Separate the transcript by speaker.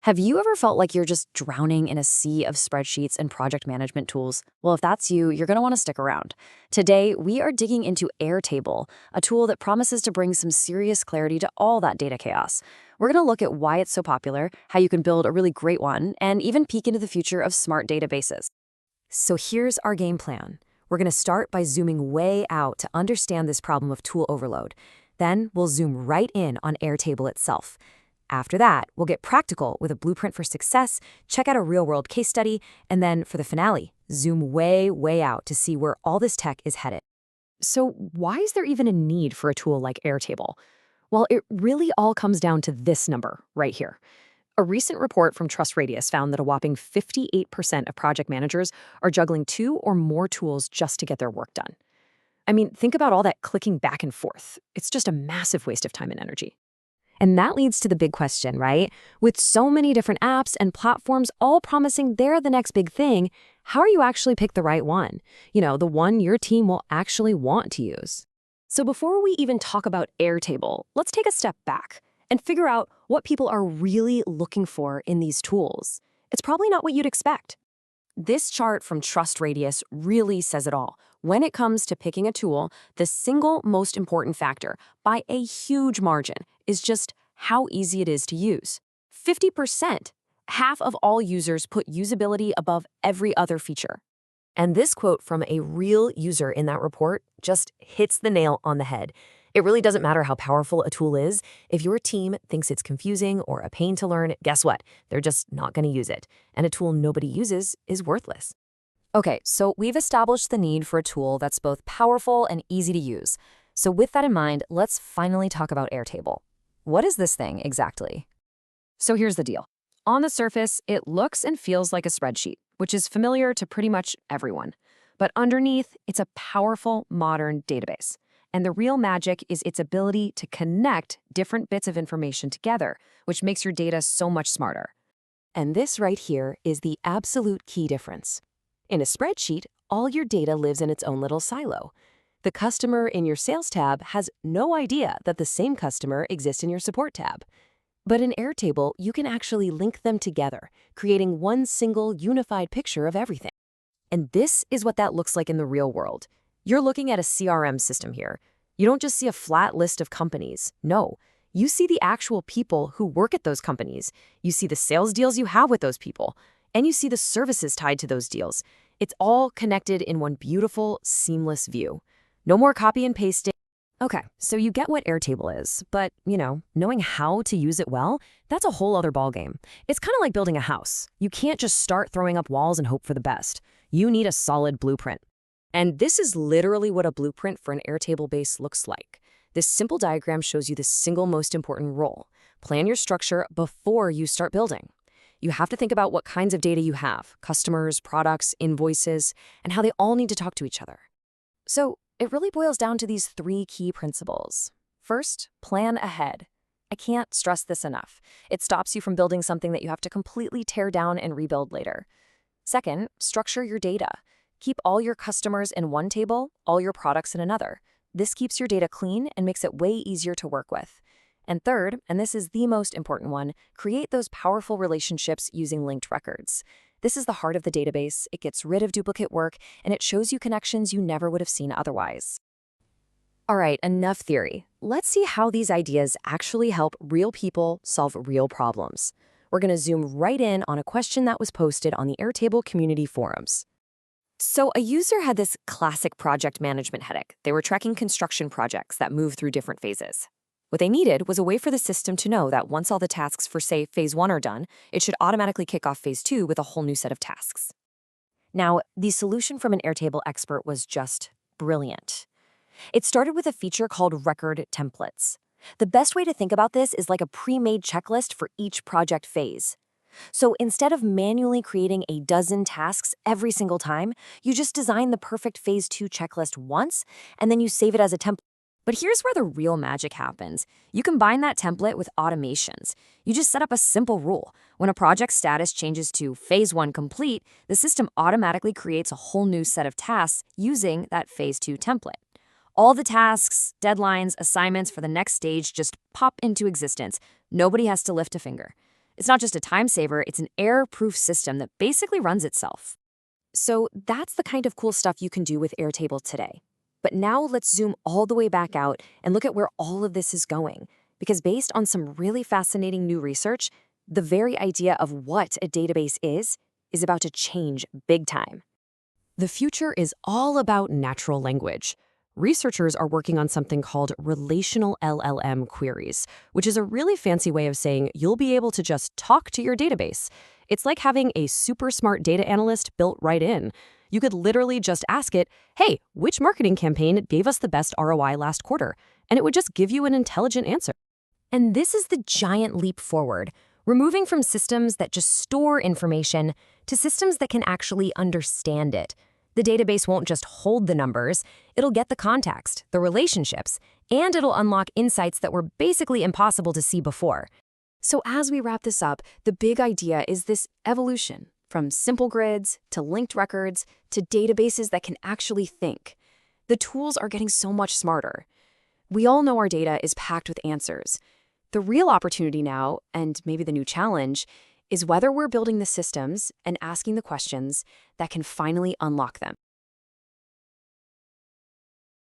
Speaker 1: Have you ever felt like you're just drowning in a sea of spreadsheets and project management tools? Well, if that's you, you're going to want to stick around. Today, we are digging into Airtable, a tool that promises to bring some serious clarity to all that data chaos. We're going to look at why it's so popular, how you can build a really great one, and even peek into the future of smart databases. So here's our game plan. We're going to start by zooming way out to understand this problem of tool overload. Then we'll zoom right in on Airtable itself. After that, we'll get practical with a blueprint for success, check out a real-world case study, and then for the finale, zoom way, way out to see where all this tech is headed. So why is there even a need for a tool like Airtable? Well, it really all comes down to this number right here. A recent report from TrustRadius found that a whopping 58% of project managers are juggling 2 or more tools just to get their work done. I mean, think about all that clicking back and forth. It's just a massive waste of time and energy. And that leads to the big question, right? With so many different apps and platforms all promising they're the next big thing, how are you actually pick the right one? The one your team will actually want to use. So before we even talk about Airtable, let's take a step back and figure out what people are really looking for in these tools. It's probably not what you'd expect. This chart from TrustRadius really says it all. When it comes to picking a tool, the single most important factor, by a huge margin, is just how easy it is to use. 50%. Half of all users put usability above every other feature. And this quote from a real user in that report just hits the nail on the head. It really doesn't matter how powerful a tool is. If your team thinks it's confusing or a pain to learn, guess what? They're just not going to use it. And a tool nobody uses is worthless. Okay, so we've established the need for a tool that's both powerful and easy to use. So with that in mind, let's finally talk about Airtable. What is this thing exactly? So here's the deal. On the surface, it looks and feels like a spreadsheet, which is familiar to pretty much everyone. But underneath, it's a powerful, modern database. And the real magic is its ability to connect different bits of information together, which makes your data so much smarter. And this right here is the absolute key difference. In a spreadsheet, all your data lives in its own little silo. The customer in your sales tab has no idea that the same customer exists in your support tab. But in Airtable, you can actually link them together, creating one single unified picture of everything. And this is what that looks like in the real world. You're looking at a CRM system here. You don't just see a flat list of companies. No, you see the actual people who work at those companies. You see the sales deals you have with those people, and you see the services tied to those deals. It's all connected in one beautiful, seamless view. No more copy and pasting. Okay, so you get what Airtable is, but, knowing how to use it well, that's a whole other ballgame. It's kind of like building a house. You can't just start throwing up walls and hope for the best. You need a solid blueprint. And this is literally what a blueprint for an Airtable base looks like. This simple diagram shows you the single most important role. Plan your structure before you start building. You have to think about what kinds of data you have, customers, products, invoices, and how they all need to talk to each other. So it really boils down to these 3 key principles. First, plan ahead. I can't stress this enough. It stops you from building something that you have to completely tear down and rebuild later. Second, structure your data. Keep all your customers in one table, all your products in another. This keeps your data clean and makes it way easier to work with. And third, and this is the most important one, create those powerful relationships using linked records. This is the heart of the database. It gets rid of duplicate work, and it shows you connections you never would have seen otherwise. All right, enough theory. Let's see how these ideas actually help real people solve real problems. We're going to zoom right in on a question that was posted on the Airtable community forums. So a user had this classic project management headache. They were tracking construction projects that move through different phases. What they needed was a way for the system to know that once all the tasks for, say, phase 1 are done, it should automatically kick off phase 2 with a whole new set of tasks. Now, the solution from an Airtable expert was just brilliant. It started with a feature called record templates. The best way to think about this is like a pre-made checklist for each project phase. So instead of manually creating a dozen tasks every single time, you just design the perfect phase 2 checklist once, and then you save it as a template. But here's where the real magic happens. You combine that template with automations. You just set up a simple rule. When a project status changes to phase 1 complete, the system automatically creates a whole new set of tasks using that phase 2 template. All the tasks, deadlines, assignments for the next stage just pop into existence. Nobody has to lift a finger. It's not just a time saver, it's an error-proof system that basically runs itself. So that's the kind of cool stuff you can do with Airtable today. But now let's zoom all the way back out and look at where all of this is going. Because based on some really fascinating new research, the very idea of what a database is about to change big time. The future is all about natural language. Researchers are working on something called relational LLM queries, which is a really fancy way of saying you'll be able to just talk to your database. It's like having a super smart data analyst built right in. You could literally just ask it, hey, which marketing campaign gave us the best ROI last quarter? And it would just give you an intelligent answer. And this is the giant leap forward. We're moving from systems that just store information to systems that can actually understand it. The database won't just hold the numbers, it'll get the context, the relationships, and it'll unlock insights that were basically impossible to see before. So as we wrap this up, the big idea is this evolution, from simple grids to linked records to databases that can actually think. The tools are getting so much smarter. We all know our data is packed with answers. The real opportunity now, and maybe the new challenge, is whether we're building the systems and asking the questions that can finally unlock them.